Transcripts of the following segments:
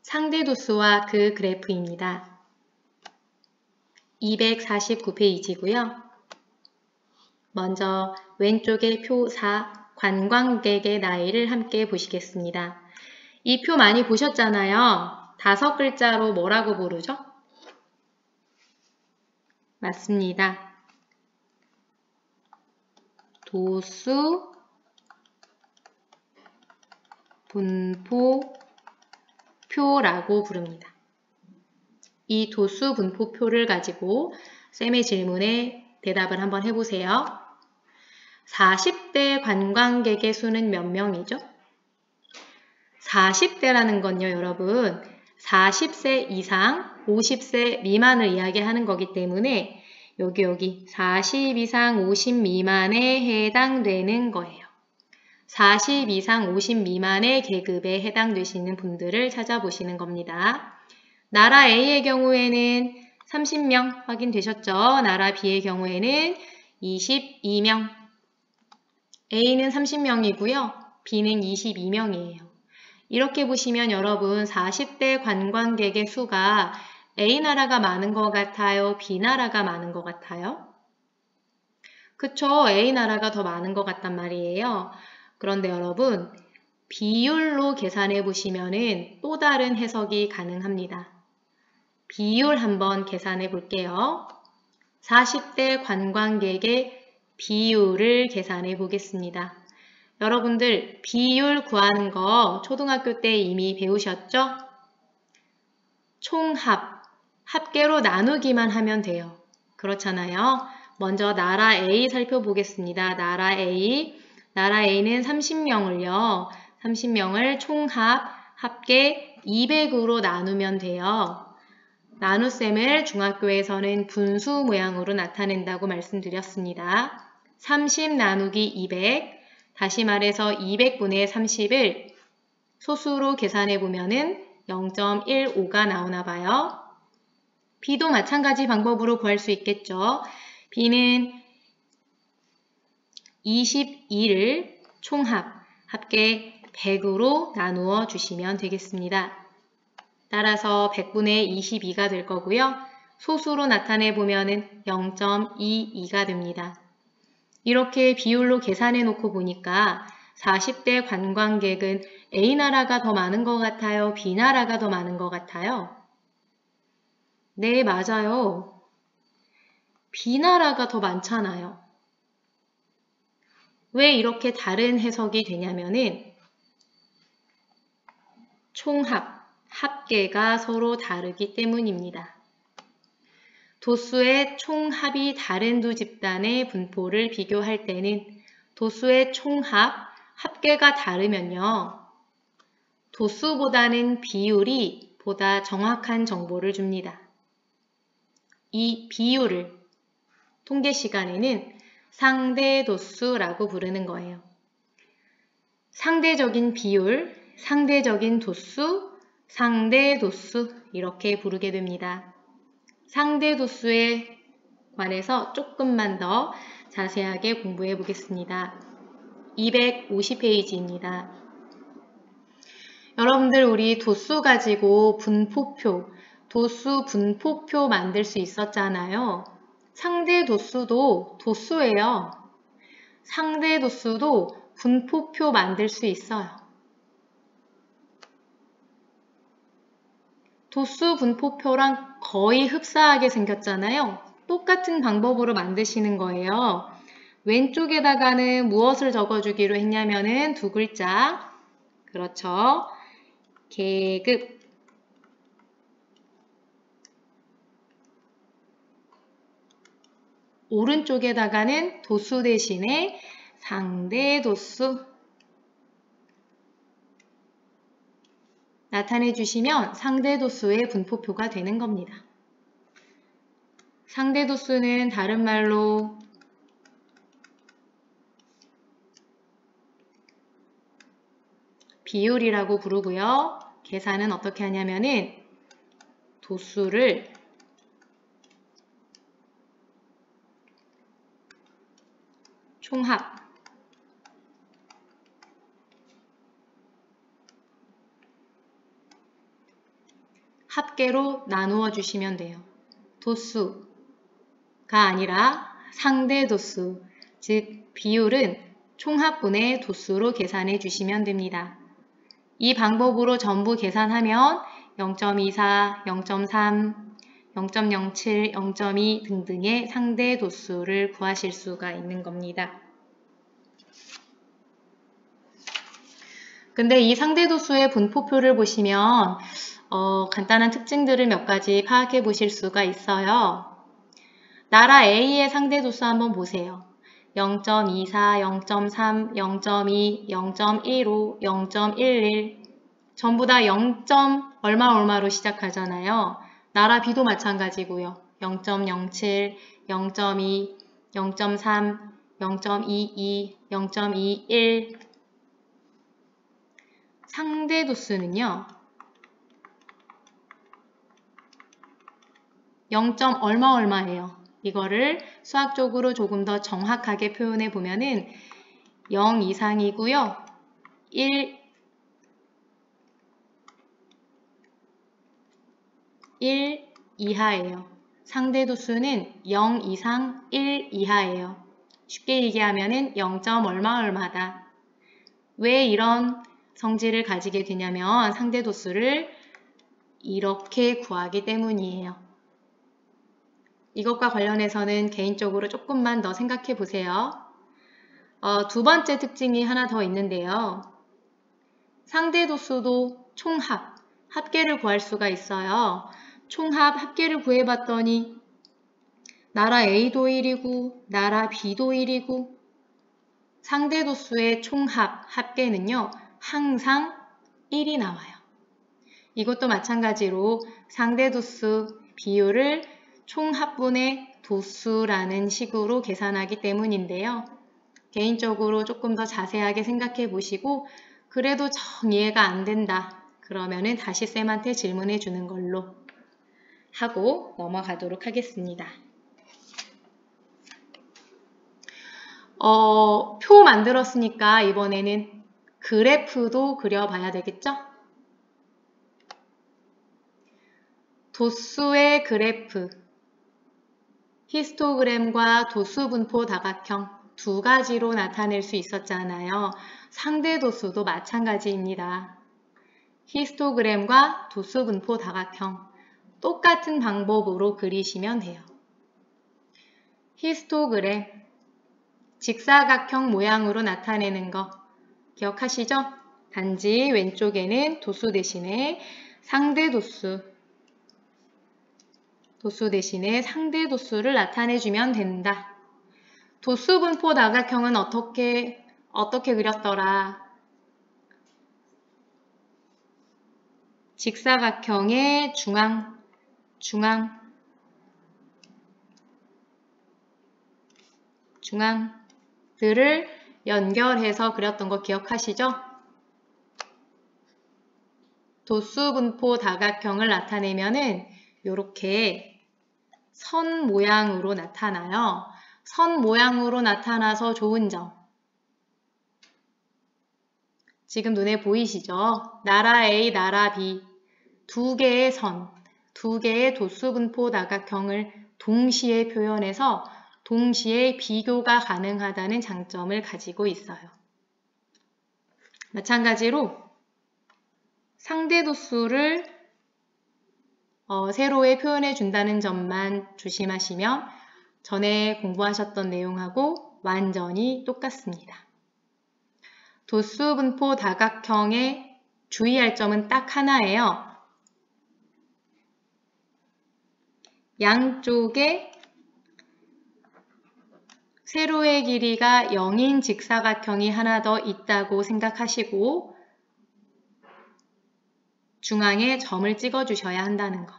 상대 도수와 그 그래프입니다. 249페이지고요. 먼저 왼쪽의 표 4, 관광객의 나이를 함께 보시겠습니다. 이 표 많이 보셨잖아요. 5글자로 뭐라고 부르죠? 맞습니다. 도수, 분포표라고 부릅니다. 이 도수 분포표를 가지고 쌤의 질문에 대답을 한번 해보세요. 40대 관광객의 수는 몇 명이죠? 40대라는 건요, 여러분, 40세 이상, 50세 미만을 이야기하는 거기 때문에 여기 40 이상 50 미만에 해당되는 거예요. 40 이상 50 미만의 계급에 해당되시는 분들을 찾아보시는 겁니다. 나라 A의 경우에는 30명 확인되셨죠? 나라 B의 경우에는 22명. A는 30명이고요. B는 22명이에요. 이렇게 보시면 여러분 40대 관광객의 수가 A 나라가 많은 것 같아요? B 나라가 많은 것 같아요? 그쵸? A 나라가 더 많은 것 같단 말이에요. 그런데 여러분 비율로 계산해 보시면은 또 다른 해석이 가능합니다. 비율 한번 계산해 볼게요. 40대 관광객의 비율을 계산해 보겠습니다. 여러분들 비율 구하는 거 초등학교 때 이미 배우셨죠? 총합, 합계로 나누기만 하면 돼요. 그렇잖아요. 먼저 나라 A 살펴보겠습니다. 나라 A는 30명을요. 30명을 총합, 합계 200으로 나누면 돼요. 나눗셈을 중학교에서는 분수 모양으로 나타낸다고 말씀드렸습니다. 30 나누기 200, 다시 말해서 200분의 30을 소수로 계산해 보면은 0.15가 나오나 봐요. B도 마찬가지 방법으로 구할 수 있겠죠. B는 22를 총합, 합계 100으로 나누어 주시면 되겠습니다. 따라서 100분의 22가 될 거고요. 소수로 나타내 보면은 0.22가 됩니다. 이렇게 비율로 계산해 놓고 보니까 40대 관광객은 A 나라가 더 많은 것 같아요? B 나라가 더 많은 것 같아요? 네, 맞아요. B 나라가 더 많잖아요. 왜 이렇게 다른 해석이 되냐면은 총합, 합계가 서로 다르기 때문입니다. 도수의 총합이 다른 두 집단의 분포를 비교할 때는 도수의 총합, 합계가 다르면요. 도수보다는 비율이 보다 정확한 정보를 줍니다. 이 비율을 통계 시간에는 상대도수라고 부르는 거예요. 상대적인 비율, 상대적인 도수, 상대도수 이렇게 부르게 됩니다. 상대도수에 관해서 조금만 더 자세하게 공부해 보겠습니다. 250페이지입니다. 여러분들 우리 도수 가지고 분포표, 도수 분포표 만들 수 있었잖아요. 상대도수도 도수예요. 상대도수도 분포표 만들 수 있어요. 도수 분포표랑 거의 흡사하게 생겼잖아요. 똑같은 방법으로 만드시는 거예요. 왼쪽에다가는 무엇을 적어주기로 했냐면은 두 글자. 그렇죠. 계급. 오른쪽에다가는 도수 대신에 상대도수. 나타내 주시면 상대도수의 분포표가 되는 겁니다. 상대도수는 다른 말로 비율이라고 부르고요. 계산은 어떻게 하냐면은 도수를 총합, 합계로 나누어 주시면 돼요. 도수가 아니라 상대 도수, 즉 비율은 총합분의 도수로 계산해 주시면 됩니다. 이 방법으로 전부 계산하면 0.24, 0.3, 0.07, 0.2 등등의 상대 도수를 구하실 수가 있는 겁니다. 근데 이 상대 도수의 분포표를 보시면 간단한 특징들을 몇 가지 파악해 보실 수가 있어요. 나라 A의 상대 도수 한번 보세요. 0.24, 0.3, 0.2, 0.15, 0.11 전부 다 0. 얼마로 시작하잖아요. 나라 B도 마찬가지고요. 0.07, 0.2, 0.3, 0.22, 0.21 상대 도수는요. 0. 얼마예요. 이거를 수학적으로 조금 더 정확하게 표현해 보면은 0 이상이고요. 1 이하예요. 상대 도수는 0 이상 1 이하예요. 쉽게 얘기하면은 0. 얼마다. 왜 이런 성질을 가지게 되냐면 상대 도수를 이렇게 구하기 때문이에요. 이것과 관련해서는 개인적으로 조금만 더 생각해 보세요. 두 번째 특징이 하나 더 있는데요. 상대 도수도 총합, 합계를 구할 수가 있어요. 총합, 합계를 구해봤더니 나라 A도 1이고 나라 B도 1이고 상대 도수의 총합, 합계는요. 항상 1이 나와요. 이것도 마찬가지로 상대 도수 비율을 총합분의 도수라는 식으로 계산하기 때문인데요. 개인적으로 조금 더 자세하게 생각해 보시고 그래도 정 이해가 안 된다. 그러면은 다시 쌤한테 질문해 주는 걸로 하고 넘어가도록 하겠습니다. 표 만들었으니까 이번에는 그래프도 그려봐야 되겠죠? 도수의 그래프, 히스토그램과 도수분포 다각형 두 가지로 나타낼 수 있었잖아요. 상대 도수도 마찬가지입니다. 히스토그램과 도수분포 다각형 똑같은 방법으로 그리시면 돼요. 히스토그램, 직사각형 모양으로 나타내는 거 기억하시죠? 단지 왼쪽에는 도수 대신에 상대 도수, 도수 대신에 상대 도수를 나타내주면 된다. 도수분포 다각형은 어떻게 그렸더라? 직사각형의 중앙들을 연결해서 그렸던 거 기억하시죠? 도수분포 다각형을 나타내면은 이렇게 선 모양으로 나타나요. 선 모양으로 나타나서 좋은 점. 지금 눈에 보이시죠? 나라 A, 나라 B 두 개의 선, 두 개의 도수분포 다각형을 동시에 표현해서 동시에 비교가 가능하다는 장점을 가지고 있어요. 마찬가지로 상대 도수를 세로에 표현해 준다는 점만 조심하시면 전에 공부하셨던 내용하고 완전히 똑같습니다. 도수분포 다각형에 주의할 점은 딱 하나예요. 양쪽에 세로의 길이가 0인 직사각형이 하나 더 있다고 생각하시고 중앙에 점을 찍어 주셔야 한다는 거.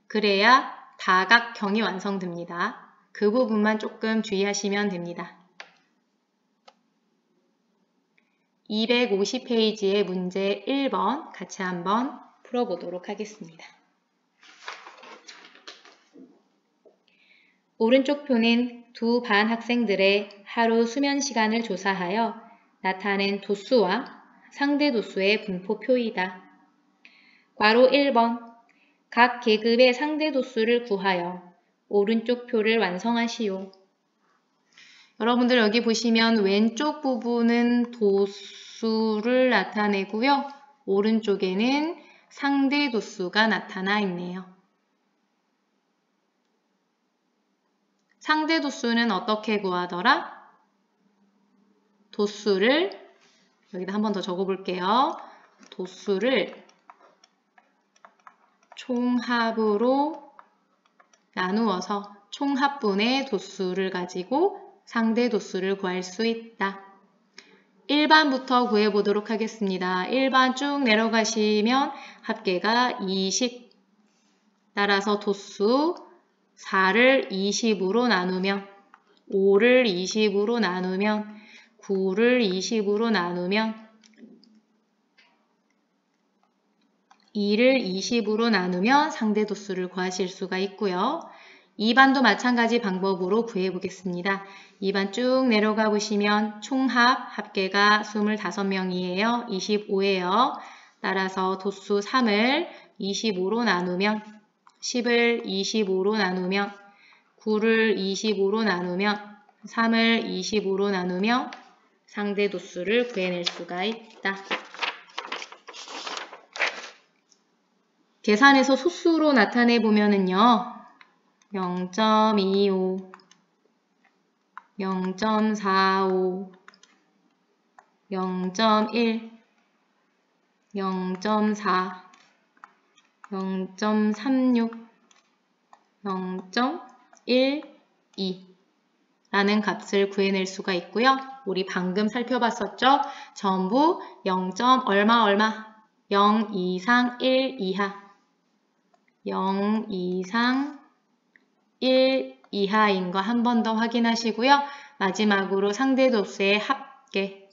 그래야 다각형이 완성됩니다. 그 부분만 조금 주의하시면 됩니다. 250페이지의 문제 1번 같이 한번 풀어보도록 하겠습니다. 오른쪽 표는 두 반 학생들의 하루 수면 시간을 조사하여 나타낸 도수와 상대 도수의 분포표이다. 괄호 1번 각 계급의 상대 도수를 구하여 오른쪽 표를 완성하시오. 여러분들 여기 보시면 왼쪽 부분은 도수를 나타내고요. 오른쪽에는 상대 도수가 나타나 있네요. 상대 도수는 어떻게 구하더라? 도수를 여기다 한 번 더 적어볼게요. 도수를 총합으로 나누어서 총합분의 도수를 가지고 상대 도수를 구할 수 있다. 1반부터 구해보도록 하겠습니다. 1반 쭉 내려가시면 합계가 20. 따라서 도수 4를 20으로 나누면 5를 20으로 나누면 9를 20으로 나누면 2를 20으로 나누면 상대 도수를 구하실 수가 있고요. 2반도 마찬가지 방법으로 구해보겠습니다. 2반 쭉 내려가 보시면 총합 합계가 25명이에요. 25예요. 따라서 도수 3을 25로 나누면 10을 25로 나누면 9를 25로 나누면 3을 25로 나누면 상대 도수를 구해낼 수가 있다. 계산해서 소수로 나타내 보면은요. 0.25, 0.45, 0.1, 0.4, 0.36, 0.12 라는 값을 구해낼 수가 있고요. 우리 방금 살펴봤었죠? 전부 0. 얼마 0 이상 1 이하 0 이상 1 이하인 거 한 번 더 확인하시고요. 마지막으로 상대도수의 합계.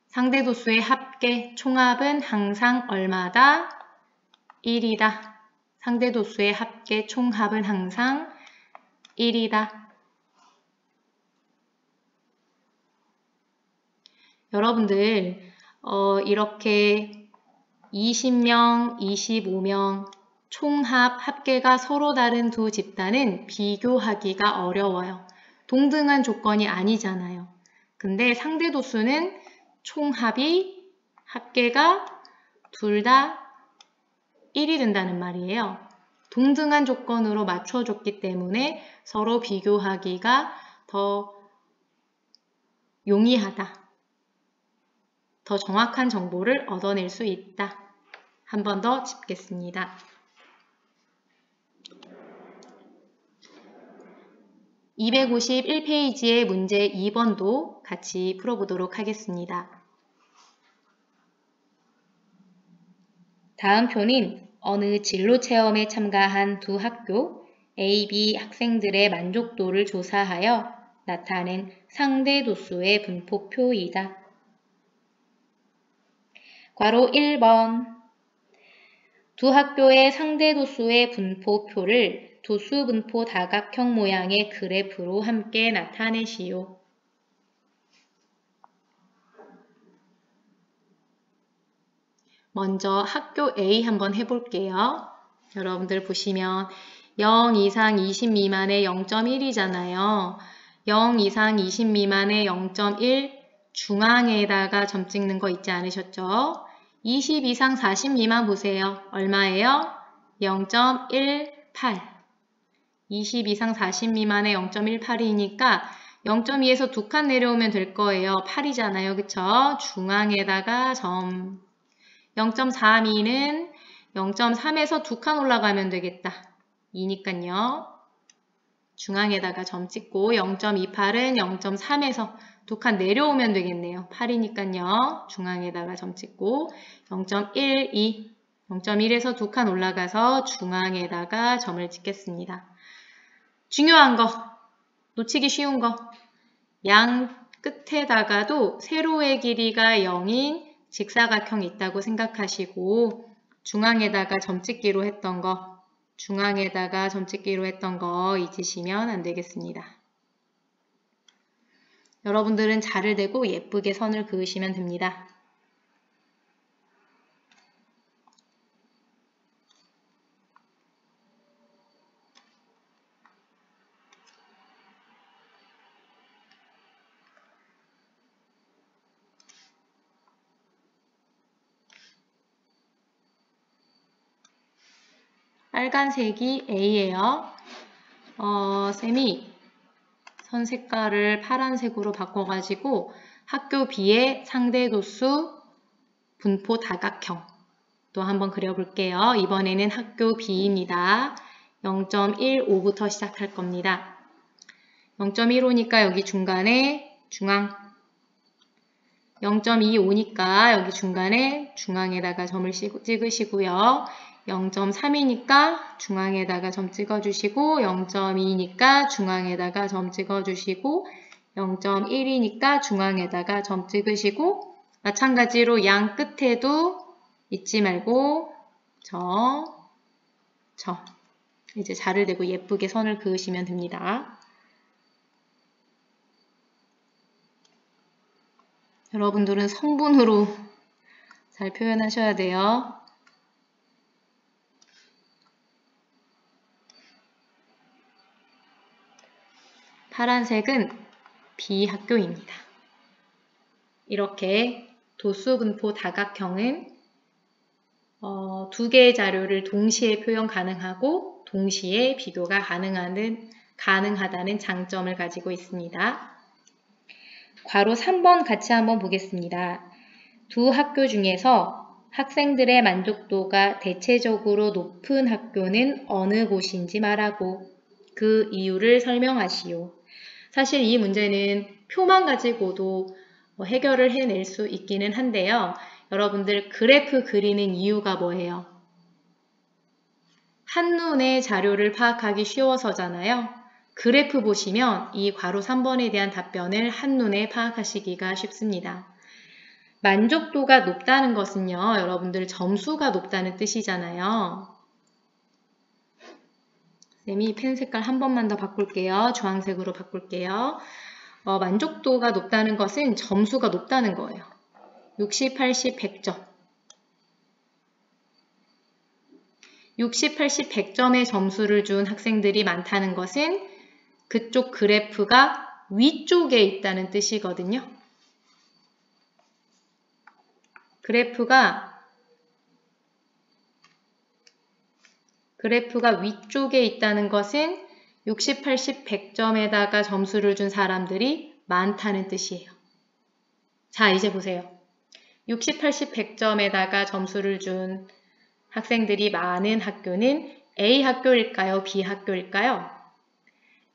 상대도수의 합계 총합은 항상 얼마다? 1이다. 상대도수의 합계 총합은 항상 1이다. 여러분들 이렇게 20명, 25명 총합 합계가 서로 다른 두 집단은 비교하기가 어려워요. 동등한 조건이 아니잖아요. 근데 상대 도수는 총합이 합계가 둘 다 1이 된다는 말이에요. 동등한 조건으로 맞춰줬기 때문에 서로 비교하기가 더 용이하다. 더 정확한 정보를 얻어낼 수 있다. 한 번 더 짚겠습니다. 251페이지의 문제 2번도 같이 풀어보도록 하겠습니다. 다음 표는 어느 진로 체험에 참가한 두 학교 A, B 학생들의 만족도를 조사하여 나타낸 상대 도수의 분포표이다. 괄호 1번 두 학교의 상대 도수의 분포표를 도수 분포 다각형 모양의 그래프로 함께 나타내시오. 먼저 학교 A 한번 해볼게요. 여러분들 보시면 0 이상 20 미만의 0.1이잖아요. 0 이상 20 미만의 0.1 중앙에다가 점 찍는 거 있지 않으셨죠? 20 이상 40 미만 보세요. 얼마예요? 0.18. 20 이상 40 미만의 0.18이니까 0.2에서 두 칸 내려오면 될 거예요. 8이잖아요. 그쵸? 중앙에다가 점. 0.32는 0.3에서 두 칸 올라가면 되겠다. 2니까요. 중앙에다가 점 찍고 0.28은 0.3에서 두 칸 내려오면 되겠네요. 8이니까요. 중앙에다가 점 찍고 0.12, 0.1에서 두 칸 올라가서 중앙에다가 점을 찍겠습니다. 중요한 거, 놓치기 쉬운 거, 양 끝에다가도 세로의 길이가 0인 직사각형이 있다고 생각하시고 중앙에다가 점 찍기로 했던 거, 중앙에다가 점 찍기로 했던 거 잊으시면 안 되겠습니다. 여러분들은 자를 대고 예쁘게 선을 그으시면 됩니다. 빨간색이 A예요. 쌤이 선 색깔을 파란색으로 바꿔가지고 학교 B의 상대 도수 분포 다각형 또 한번 그려볼게요. 이번에는 학교 B입니다. 0.15부터 시작할 겁니다. 0.15니까 여기 중간에 중앙, 0.25니까 여기 중간에 중앙에다가 점을 찍으시고요. 0.3이니까 중앙에다가 점 찍어주시고 0.2니까 중앙에다가 점 찍어주시고 0.1이니까 중앙에다가 점 찍으시고 마찬가지로 양 끝에도 잊지 말고 이제 자를 대고 예쁘게 선을 그으시면 됩니다. 여러분들은 성분으로 잘 표현하셔야 돼요. 파란색은 B 학교입니다. 이렇게 도수분포 다각형은 두 개의 자료를 동시에 표현 가능하고 동시에 비교가 가능하다는 장점을 가지고 있습니다. 괄호 3번 같이 한번 보겠습니다. 두 학교 중에서 학생들의 만족도가 대체적으로 높은 학교는 어느 곳인지 말하고 그 이유를 설명하시오. 사실 이 문제는 표만 가지고도 해결을 해낼 수 있기는 한데요. 여러분들 그래프 그리는 이유가 뭐예요? 한눈에 자료를 파악하기 쉬워서잖아요. 그래프 보시면 이 괄호 3번에 대한 답변을 한눈에 파악하시기가 쉽습니다. 만족도가 높다는 것은요, 여러분들 점수가 높다는 뜻이잖아요. 쌤이 펜 색깔 한 번만 더 바꿀게요. 주황색으로 바꿀게요. 만족도가 높다는 것은 점수가 높다는 거예요. 60, 80, 100점. 60, 80, 100점의 점수를 준 학생들이 많다는 것은 그쪽 그래프가 위쪽에 있다는 뜻이거든요. 그래프가 위쪽에 있다는 것은 60, 80, 100점에다가 점수를 준 사람들이 많다는 뜻이에요. 자, 이제 보세요. 60, 80, 100점에다가 점수를 준 학생들이 많은 학교는 A 학교일까요? B 학교일까요?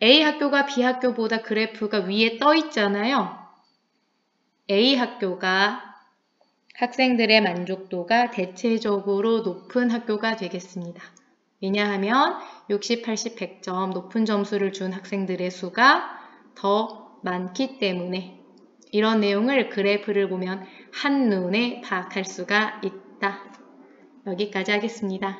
A 학교가 B 학교보다 그래프가 위에 떠 있잖아요. A 학교가 학생들의 만족도가 대체적으로 높은 학교가 되겠습니다. 왜냐하면 60, 80, 100점 높은 점수를 준 학생들의 수가 더 많기 때문에 이런 내용을 그래프를 보면 한눈에 파악할 수가 있다. 여기까지 하겠습니다.